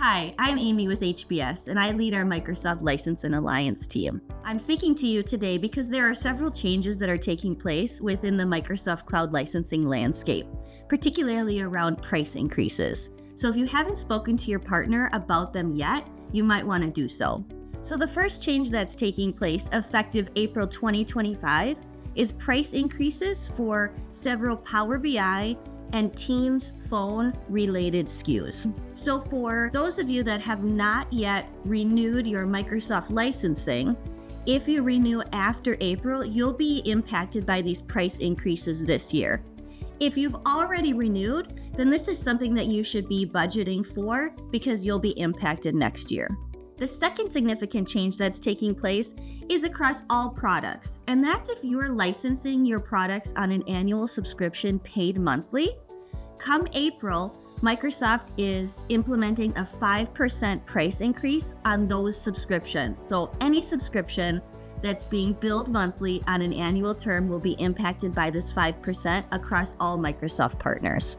Hi, I'm Amy with HBS, and I lead our Microsoft License and Alliance team. I'm speaking to you today because there are several changes that are taking place within the Microsoft Cloud licensing landscape, particularly around price increases. So if you haven't spoken to your partner about them yet, you might want to do so. So the first change that's taking place effective April 2025 is price increases for several Power BI and Teams phone related SKUs. So for those of you that have not yet renewed your Microsoft licensing, if you renew after April, you'll be impacted by these price increases this year. If you've already renewed, then this is something that you should be budgeting for because you'll be impacted next year. The second significant change that's taking place is across all products, and that's if you're licensing your products on an annual subscription paid monthly. Come April, Microsoft is implementing a 5% price increase on those subscriptions. So any subscription that's being billed monthly on an annual term will be impacted by this 5% across all Microsoft partners.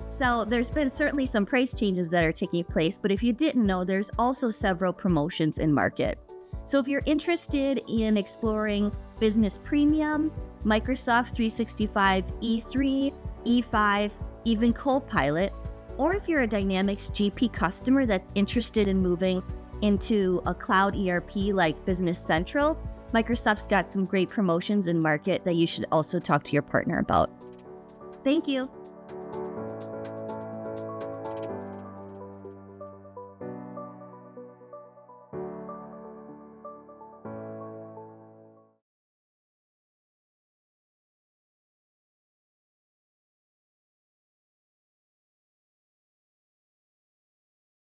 So there's been certainly some price changes that are taking place, but if you didn't know, there's also several promotions in market. So if you're interested in exploring Business Premium, Microsoft 365 E3, E5, even Copilot, or if you're a Dynamics GP customer that's interested in moving into a cloud ERP like Business Central, Microsoft's got some great promotions in market that you should also talk to your partner about. Thank you.